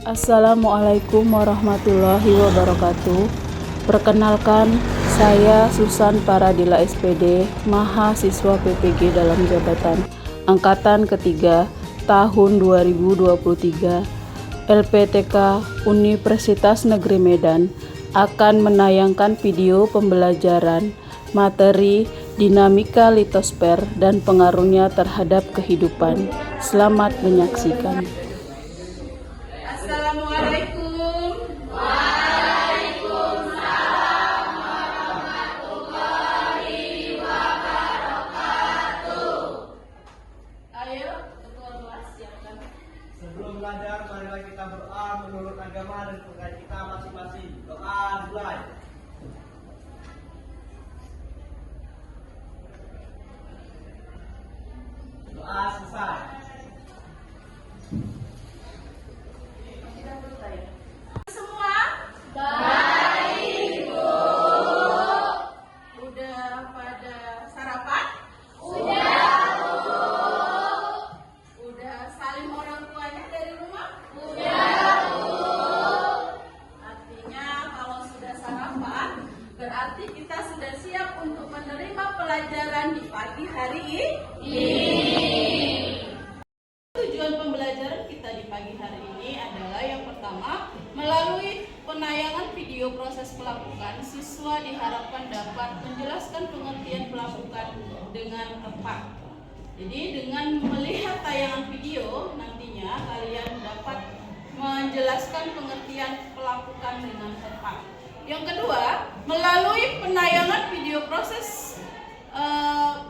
Assalamualaikum warahmatullahi wabarakatuh. Perkenalkan, saya Susan Paradila SPD, mahasiswa PPG dalam jabatan Angkatan Ketiga tahun 2023, LPTK Universitas Negeri Medan akan menayangkan video pembelajaran materi dinamika litosfer dan pengaruhnya terhadap kehidupan. Selamat menyaksikan. Assalamualaikum. Waalaikumsalam warahmatullahi wabarakatuh. Ayo, ketua kelas siapkan. Sebelum belajar, marilah kita berdoa menurut agama dan pegangan kita masing-masing. Doa dimulai. Doa selesai. Semua? Baik, Bu. Udah pada sarapan? Sudah, Bu. Udah salim orang tuanya dari rumah? Sudah, Bu. Artinya kalau sudah sarapan, berarti kita sudah siap untuk menerima pelajaran di pagi hari ini. Tujuan pembelajaran kita di pagi hari ini adalah yang pertama, melalui penayangan video proses pelapukan, siswa diharapkan dapat menjelaskan pengertian pelapukan dengan tepat. Jadi dengan melihat tayangan video, nantinya kalian dapat menjelaskan pengertian pelapukan dengan tepat. Yang kedua, melalui penayangan video proses,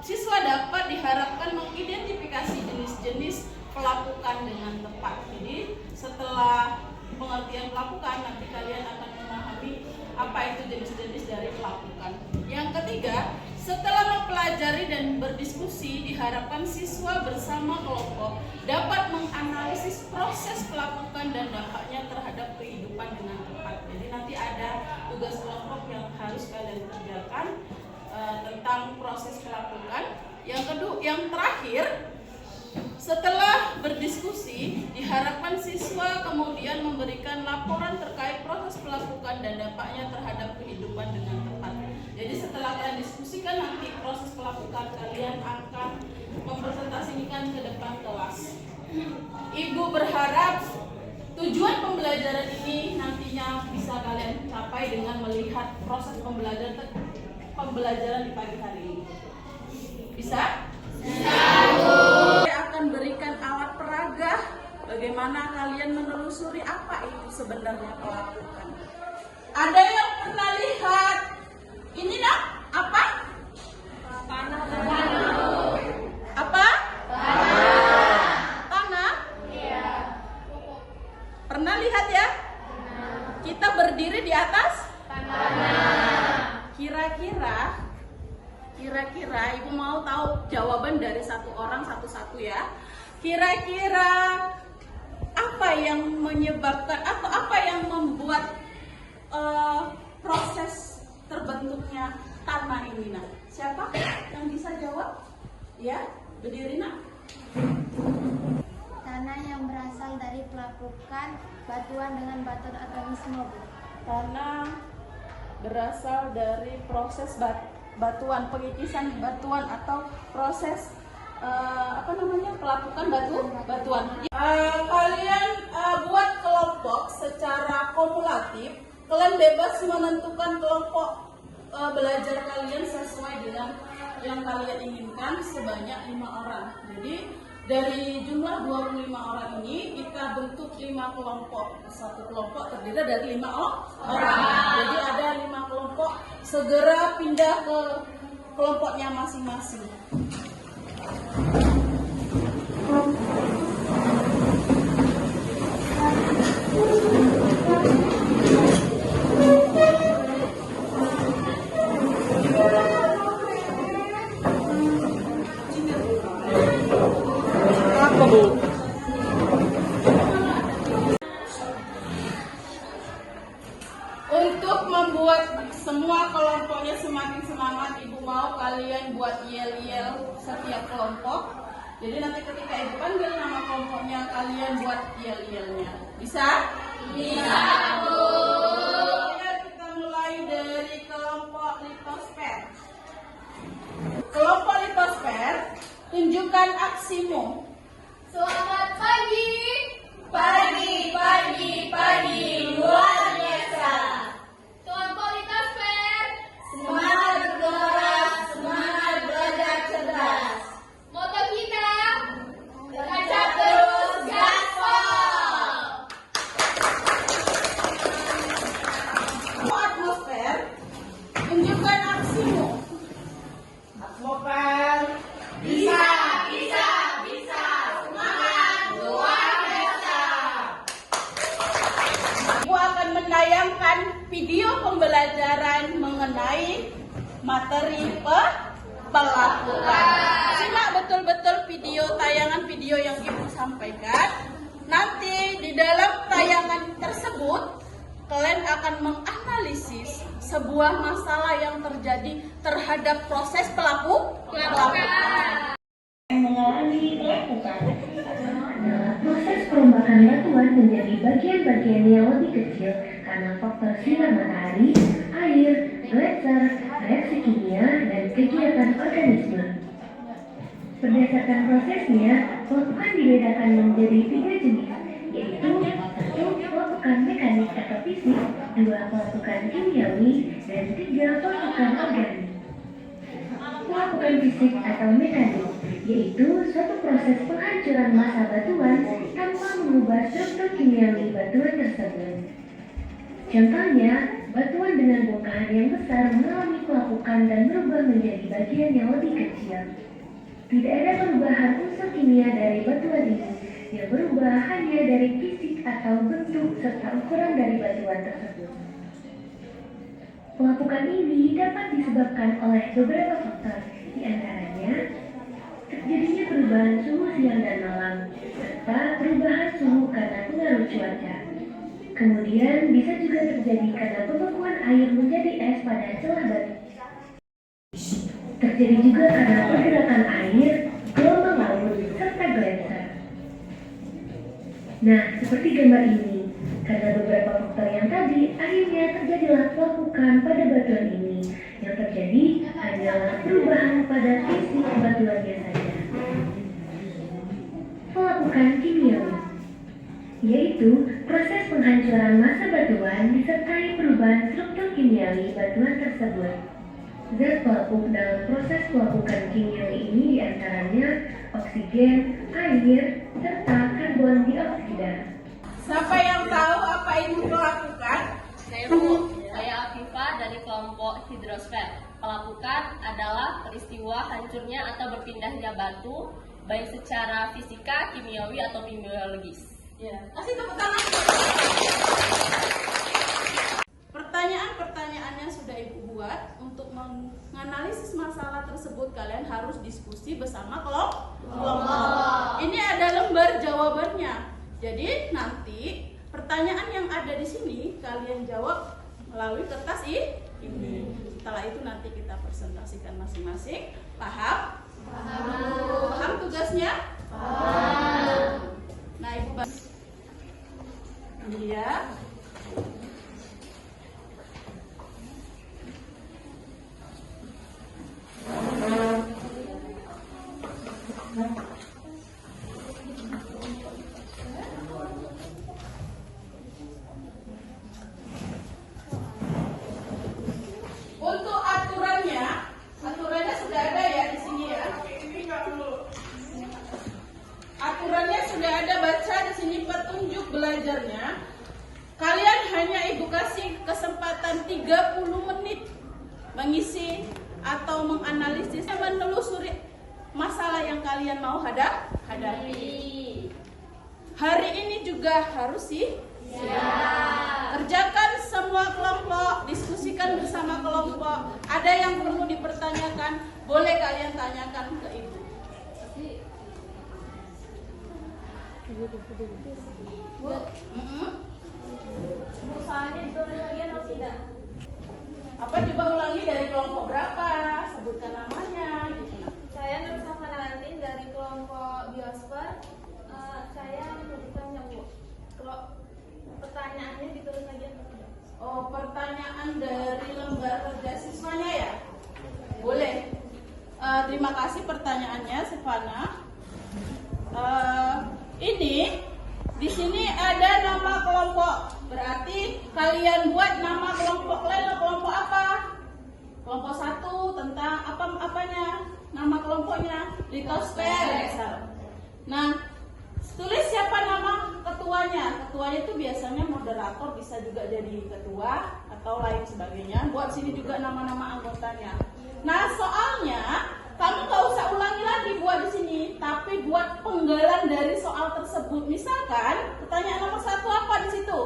siswa dapat diharapkan mengidentifikasi jenis-jenis pelapukan dengan tepat. Jadi setelah pengertian pelapukan, nanti kalian akan memahami apa itu jenis-jenis dari pelapukan. Yang ketiga, setelah mempelajari dan berdiskusi, diharapkan siswa bersama kelompok dapat menganalisis proses pelapukan dan dampaknya terhadap kehidupan dengan tepat. Jadi nanti ada tugas kelompok yang harus kalian kerjakan tentang proses pelapukan. Yang terakhir, setelah berdiskusi, diharapkan siswa kemudian memberikan laporan terkait proses pelapukan dan dampaknya terhadap kehidupan dengan tepat. Jadi setelah kalian diskusikan, nanti proses pelapukan kalian akan mempresentasikan ke depan kelas. Ibu berharap tujuan pembelajaran ini nantinya bisa kalian capai dengan melihat proses pembelajaran di pagi hari ini. Bisa? Saya akan berikan alat peraga bagaimana kalian menelusuri apa itu sebenarnya pelapukan. Ada yang pernah lihat ini nak? Apa? Tanah. Apa? Tanah? Iya. Pernah lihat ya? Kita berdiri di atas Tanah. Kira-kira ibu mau tahu jawaban dari satu orang satu-satu ya. Kira-kira apa yang menyebabkan atau apa yang membuat proses terbentuknya tanah ini nak? Siapa yang bisa jawab? Ya, berdiri nak. Tanah yang berasal dari pelapukan batuan dengan batu organisme, Bu. Tanah berasal dari proses batuan, pengikisan batuan atau proses pelapukan batuan. Kalian buat kelompok secara kumulatif. Kalian bebas menentukan kelompok belajar kalian sesuai dengan yang kalian inginkan sebanyak 5 orang. Jadi dari jumlah 25 orang ini kita bentuk 5 kelompok. Satu kelompok terdiri dari 5 orang. Jadi ada 5 kelompok. Segera pindah ke kelompoknya masing-masing. Apa, Bu? Untuk membuat semua kelompoknya semakin semangat, Ibu mau kalian buat yel-yel setiap kelompok. Jadi nanti ketika Ibu panggil nama kelompoknya, kalian buat yel-yelnya. Bisa? Bisa, Bu. Oke, kita mulai dari kelompok litosfer. Kelompok litosfer, tunjukkan aksimu. Selamat pagi. Pagi, luar biasa. Kelompok litosfer. Semangat bergerak, semangat belajar cerdas. Moto kita. Tancap terus, gaspol. Atmosfer, tunjukkan aksimu. Atmosfer. Bisa, semangat luar biasa. Ibu akan menayangkan video pembelajaran mengenai materi pelakukan. Simak betul-betul tayangan video yang Ibu sampaikan. Nanti di dalam tayangan tersebut kalian akan menganalisis sebuah masalah yang terjadi terhadap proses pelakukan. Mengalami pelapukan adalah proses perombakan batuan menjadi bagian-bagian yang lebih kecil karena faktor sinar matahari, air, gletser, reaksi kimia, dan kegiatan organisme. Berdasarkan prosesnya, pelapukan dibedakan menjadi 3 jenis, yaitu 1. Pelapukan mekanik atau fisik, 2. Pelapukan kimiawi, dan 3. Pelapukan organik. Pelapukan fisik atau mekanik yaitu suatu proses penghancuran massa batuan tanpa mengubah struktur kimiawi batuan tersebut. Contohnya, batuan dengan bongkahan yang besar mengalami pelapukan dan berubah menjadi bagian yang lebih kecil. Tidak ada perubahan unsur kimia dari batuan ini, yang berubah hanya dari fisik atau bentuk serta ukuran dari batuan tersebut. Pelapukan ini dapat disebabkan oleh beberapa faktor, di antaranya terjadinya perubahan suhu siang dan malam, serta perubahan suhu karena pengaruh cuaca. Kemudian bisa juga terjadi karena pembekuan air menjadi es pada celah batu. Terjadi juga karena pergerakan air, gelombang laut, serta gletser. Nah, seperti gambar ini, karena beberapa faktor yang tadi, akhirnya terjadilah pelapukan pada batuan ini. Yang terjadi hanyalah perubahan pada fisik batuannya saja. Pelapukan kimiawi, yaitu proses penghancuran massa batuan disertai perubahan struktur kimiawi batuan tersebut. Zat pelapuk dalam proses pelapukan kimiawi ini diantaranya oksigen, air, serta karbon dioksida. Siapa yang tahu apa itu pelapukan? Saya Afifa dari kelompok hidrosfer. Pelapukan adalah peristiwa hancurnya atau berpindahnya batu, baik secara fisika, kimiawi, atau biologis. Ya, kasih tepuk tangan. Pertanyaan-pertanyaan yang sudah Ibu buat untuk menganalisis masalah tersebut kalian harus diskusi bersama kelompok. Ini ada lembar jawabannya. Jadi nanti pertanyaan yang ada di sini kalian jawab melalui kertas ini. Setelah itu nanti kita presentasikan masing-masing. Paham? Paham tugasnya? Paham. Nah, Ibu ini ya. Untuk aturannya sudah ada ya di sini ya. Aturannya sudah ada, baca di sini petunjuk belajarnya. Kalian hanya Ibu kasih kesempatan 30 menit mengisi atau menganalisis, menelusuri masalah yang kalian mau hadapi. Hari ini juga harus kerjakan semua kelompok, diskusikan bersama kelompok. Ada yang perlu dipertanyakan, boleh kalian tanyakan ke Ibu. Bu, usahanya ditulis lagi atau tidak? Apa coba ulangi dari kelompok berapa? Sebutkan namanya. Gitu. Saya Nur Safanalantin dari kelompok biosfer. Saya mau bertanya, Bu. Kalau pertanyaan Oh, pertanyaan dari lembar kerja siswanya ya? Boleh. Terima kasih pertanyaannya, Sevana. Ini di sini ada nama kelompok. Berarti kalian buat nama kelompok kalian kelompok apa? Kelompok 1 tentang apanya? Nama kelompoknya Litosfer. Nah, tulis siapa nama ketuanya. Ketuanya itu biasanya moderator, bisa juga jadi ketua atau lain sebagainya. Buat sini juga nama-nama anggotanya. Nah, soalnya kamu nggak usah ulangi lagi buat di sini, tapi buat penggalan dari soal tersebut. Misalkan pertanyaan nomor 1 apa di situ?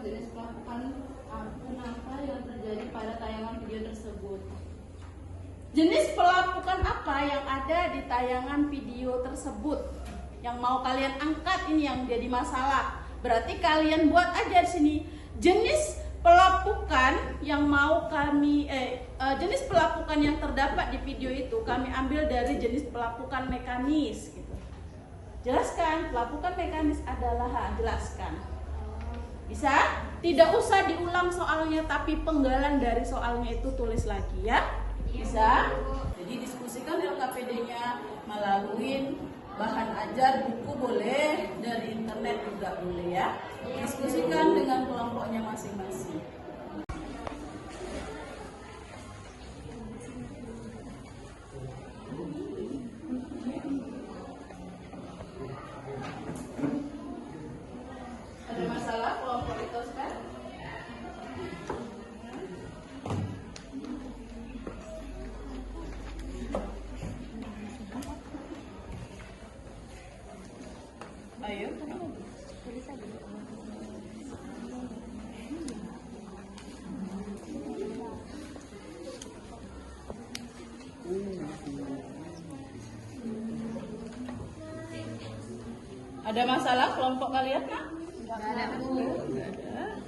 Jenis pelakukan apa yang terjadi pada tayangan video tersebut? Jenis pelakukan apa yang ada di tayangan video tersebut? Yang mau kalian angkat ini yang jadi masalah. Berarti kalian buat aja di sini jenis pelapukan yang mau kami jenis pelapukan yang terdapat di video itu kami ambil dari jenis pelapukan mekanis gitu. Jelaskan pelapukan mekanis adalah jelaskan. Bisa? Tidak usah diulang soalnya, tapi penggalan dari soalnya itu tulis lagi ya. Bisa? Jadi diskusikan LKPD-nya melalui bahan ajar, buku boleh, dari internet juga boleh ya. Diskusikan dengan kelompoknya masing-masing. Ada masalah kelompok itu, Sper? Ayo. Ada masalah kelompok kalian kah? Enggak ada, Bu. Enggak ada.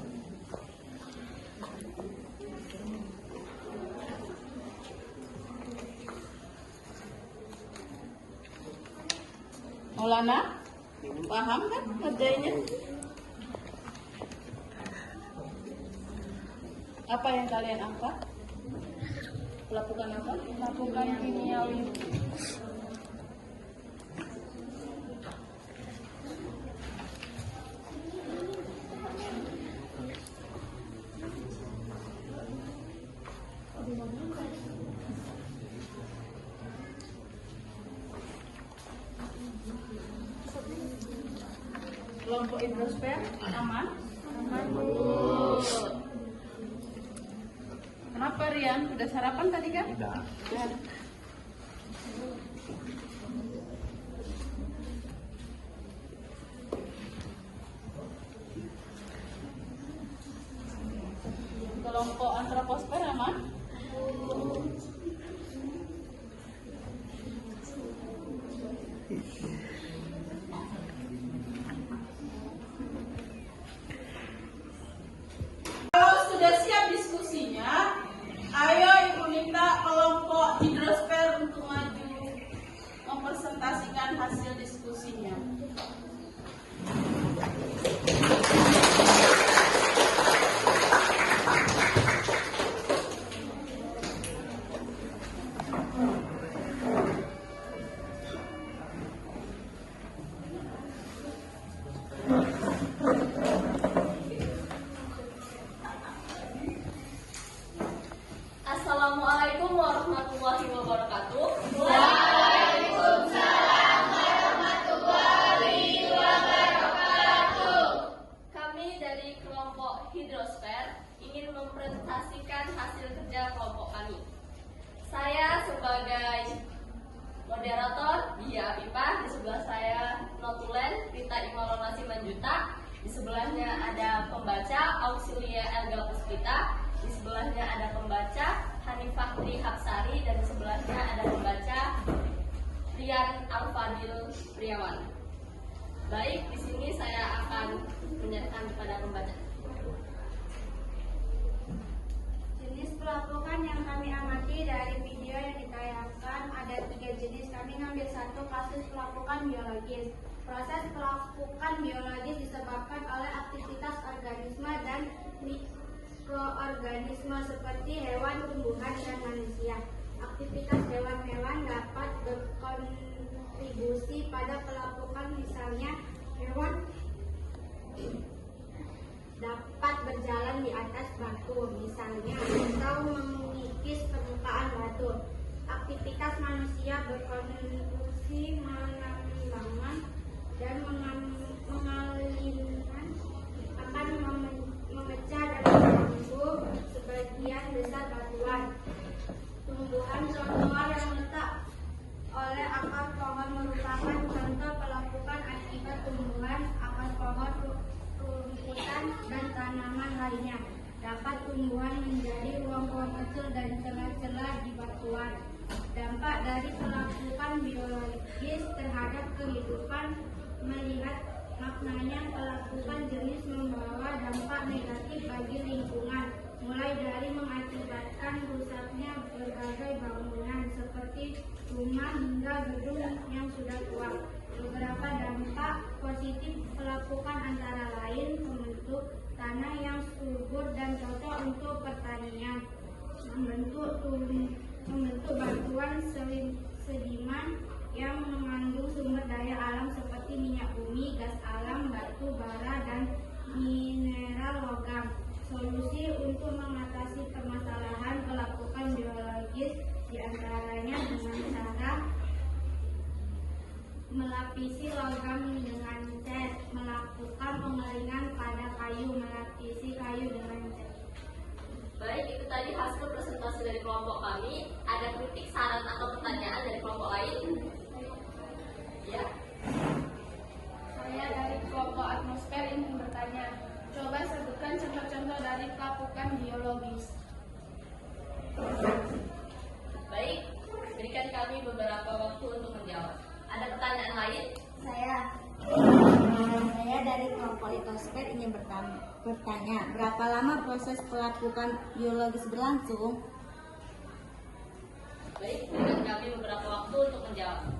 Maulana, paham kan kerjanya? Apa yang kalian angkat? Pelapukan apa? Pelapukan kimiawi. Kelompok hidrosfer aman? Aman, Bu. Kenapa Rian? Udah sarapan tadi kan? Udah. Kelompok antroposfer aman? Ayo Ibu minta kelompok hidrosfer untuk maju mempresentasikan hasil diskusinya. Assalamualaikum warahmatullahi wabarakatuh. Waalaikumsalam warahmatullahi wabarakatuh. Kami dari kelompok hidrosfer ingin mempresentasikan hasil kerja kelompok kami. Saya sebagai moderator Dia Afifah, di sebelah saya notulen Rita Imalona Simanjuta, di sebelahnya ada pembaca Auxilia Elga Puspita, di sebelahnya ada pembaca Hanifah Tri Hapsari, dan di sebelahnya ada pembaca Rian Alfadil Priawan. Baik, di sini saya akan menyerahkan kepada pembaca. Jenis pelapukan yang kami amati dari video yang ditayangkan ada 3 jenis. Kami ngambil 1 kasus pelapukan biologis. Proses pelapukan biologis disebabkan oleh aktivitas organisme dan organisme seperti hewan, tumbuhan, dan manusia. Aktivitas hewan-hewan dapat berkontribusi pada pelapukan, misalnya hewan dapat berjalan di atas batu, misalnya, atau mengikis permukaan batu. Aktivitas manusia berkontribusi menambang dan mengalirkan akan memecah dan mengganggu sebagian besar batuan. Tumbuhan trotoar yang letak oleh akar pohon merupakan contoh pelapukan akibat tumbuhan akar pohon, rumputan, dan tanaman lainnya. Dapat tumbuhan menjadi ruang-ruang kecil dan celah-celah di batuan. Dampak dari pelapukan biologis terhadap kehidupan, melihat maknanya pelapukan jenis membawa dampak negatif bagi lingkungan, mulai dari mengakibatkan rusaknya berbagai bangunan seperti rumah hingga gedung yang sudah tua. Beberapa dampak positif pelapukan antara lain membentuk tanah yang subur dan cocok untuk pertanian, membentuk batuan sediman yang mengandung sumber daya alam seperti minyak bumi, gas alam, batu bara, dan mineral logam. Solusi untuk mengatasi permasalahan pelapukan biologis diantaranya dengan cara melapisi logam dengan cat, melakukan pengeringan pada kayu, melapisi kayu dengan cat. Baik, itu tadi hasil presentasi dari kelompok kami. Ada kritik, saran, atau pertanyaan dari kelompok lain? Ya. Saya dari kelompok atmosfer ingin bertanya, coba sebutkan contoh-contoh dari pelapukan biologis. Baik, berikan kami beberapa waktu untuk menjawab. Ada pertanyaan lain? Saya dari kelompok litosfer ingin bertanya, berapa lama proses pelapukan biologis berlangsung? Baik, berikan kami beberapa waktu untuk menjawab.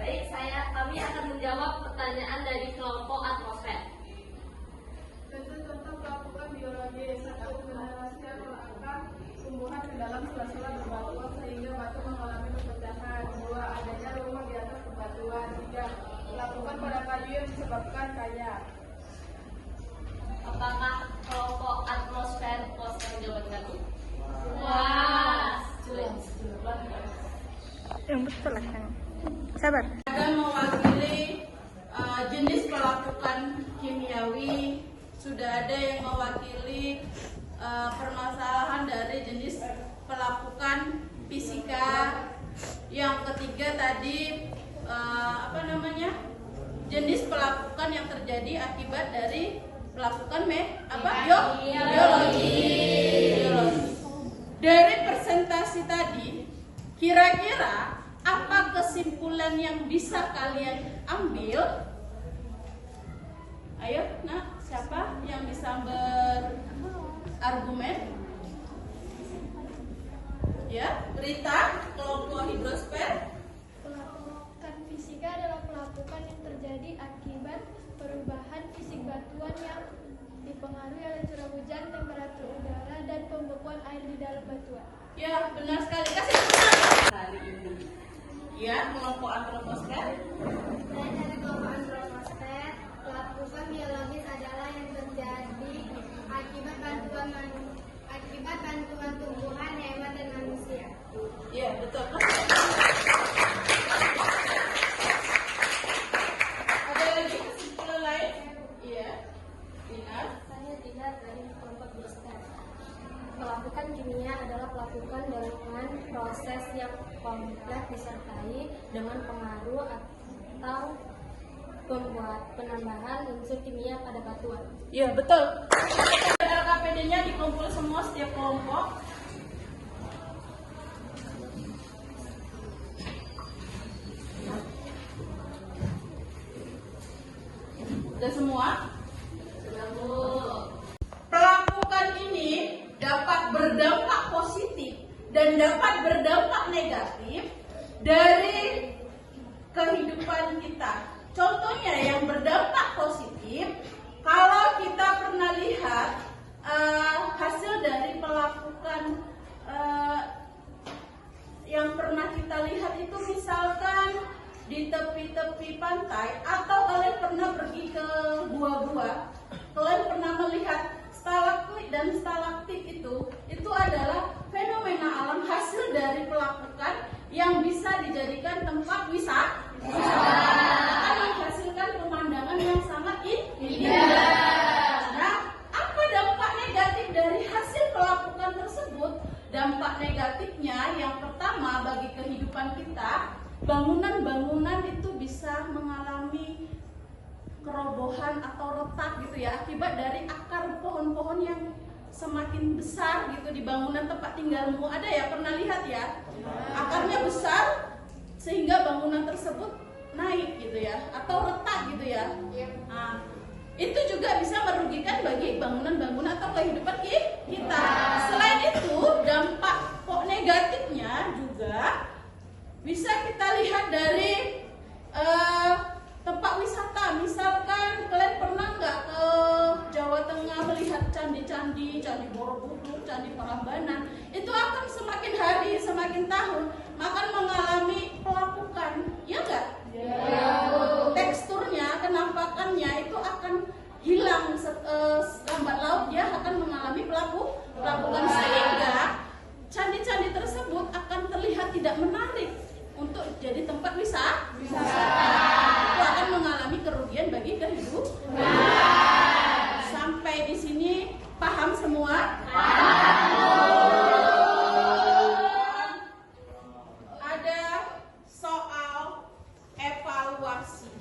Baik, kami akan menjawab pertanyaan dari kelompok atmosfer. Contoh-contoh pelapukan biologis: 1. Generasi mengangkat tumbuhan ke dalam sela-sela berbatuan sehingga batu mengalami perpecahan. 2. Adanya rumah di atas bebatuan. 3. Pelapukan pada kayu yang disebabkan kayak. Apakah kelompok atmosfer puas menjawab kami? Puas. Yang betul lah. Sabar. Ada mewakili jenis pelapukan kimiawi, sudah ada yang mewakili permasalahan dari jenis pelapukan fisika. Yang ketiga tadi jenis pelapukan yang terjadi akibat dari pelapukan biologi. Dari presentasi tadi, kira-kira apa kesimpulan yang bisa kalian ambil? Ayo, siapa yang bisa berargumen? Ya, Rita, kelompok hidrosfer. Pelapukan fisika adalah pelapukan yang terjadi akibat perubahan fisik batuan yang dipengaruhi oleh curah hujan, temperatur udara, dan pembekuan air di dalam batuan. Ya, benar sekali. Kasih tepuk hari ini. Ya, kelompok antroposfer. Saya dari kelompok antroposfer. Pelapukan biologis adalah yang terjadi akibat bantuan tumbuhan, hewan, dan manusia. Ya, betul. Ada lagi kesimpulan lain? Iya. Dinar. Saya tidak dari kelompok biosfer. Pelapukan kimia adalah pelapukan dengan proses yang kompleks disertai dengan pengaruh atau membuat penambahan unsur kimia pada batuan. Iya, betul. LKPD-nya dikumpul semua setiap kelompok. Sudah semua? Sudah, Bu. Pelakukan ini dapat berdampak positif dan dapat berdampak negatif dari kehidupan kita. Contohnya yang berdampak positif, kalau kita pernah lihat hasil dari pelakukan yang pernah kita lihat itu misalkan di tepi-tepi pantai, atau kalian pernah pergi ke gua-gua, kalian pernah melihat stalagmit dan stalaktit itu adalah fenomena alam hasil dari pelakukan yang bisa dijadikan tempat wisata, akan menghasilkan pemandangan yang sangat indah. Nah, apa dampak negatif dari hasil pelakukan tersebut? Dampak negatifnya yang pertama bagi kehidupan kita, bangunan-bangunan itu bisa mengalami kerobohan atau retak gitu ya, akibat dari akar pohon-pohon yang semakin besar gitu di bangunan tempat tinggalmu. Ada ya, pernah lihat ya, akarnya besar sehingga bangunan tersebut naik gitu ya, atau retak gitu ya. Nah, itu juga bisa merugikan bagi bangunan-bangunan atau kehidupan kita. Selain itu, dampak negatifnya juga bisa kita lihat dari tempat wisata. Misalkan kalian pernah nggak ke Jawa Tengah melihat candi-candi, Candi Borobudur, Candi Prambanan, itu akan semakin hari, semakin tahun akan mengalami pelapukan, ya nggak? Teksturnya, kenampakannya itu akan hilang, lambat laun dia akan mengalami pelapukan, sehingga candi-candi tersebut akan terlihat tidak menarik untuk jadi tempat wisata. Itu akan mengalami kerugian bagi kehidupan. Sampai di sini paham semua? Ada soal evaluasi.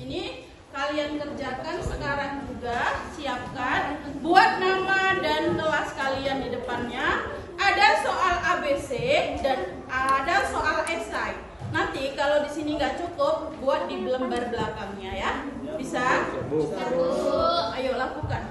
Ini kalian kerjakan sekarang juga, siapkan, buat nama dan kelas kalian di depannya. Ada soal ABC dan ada soal esai. Nanti kalau di sini nggak cukup, buat di lembar belakangnya ya. Bisa? Bisa, Bu. Ayo lakukan.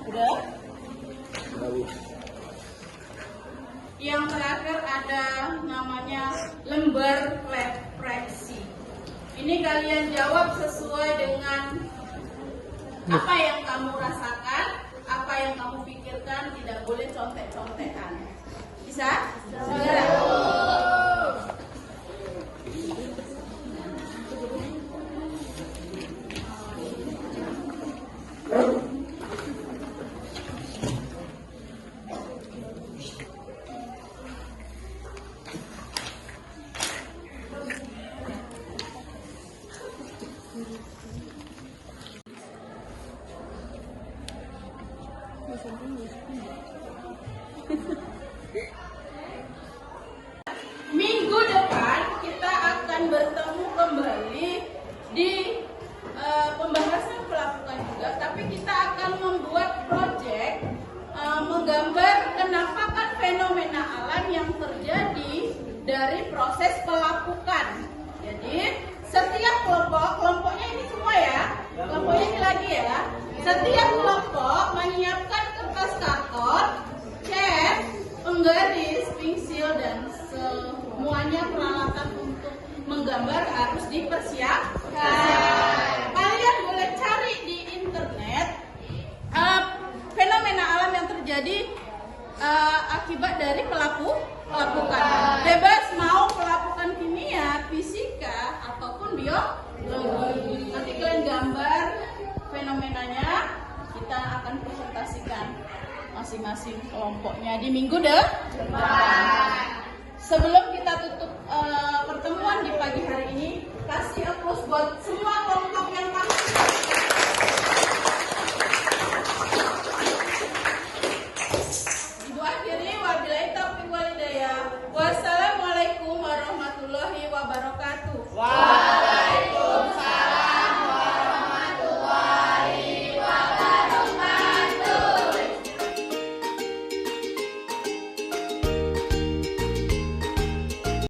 Udah? Yang terakhir ada namanya lembar refleksi. Ini kalian jawab sesuai dengan apa yang kamu rasakan, apa yang kamu pikirkan, tidak boleh contek-contekan. Bisa? Segera. Minggu depan kita akan bertemu kembali di pembahasan pelapukan juga, tapi kita akan membuat proyek menggambar kenampakan fenomena alam yang terjadi dari proses pelapukan. Jadi setiap kelompoknya ini semua ya, kelompoknya ini lagi ya. Setiap kelompok menyiapkan kertas karton, cat, penggaris, pensil, dan semuanya peralatan untuk menggambar harus dipersiapkan. Kalian boleh cari di internet fenomena alam yang terjadi akibat dari pelapukan. Bebas mau pelapukan kimia, fisika, ataupun biologi. Nanti kalian gambar fenomenanya, kita akan presentasikan masing-masing kelompoknya di minggu depan. Sebelum kita tutup pertemuan di pagi hari ini, kasih applause buat semua kelompok yang paham Waalaikumsalam.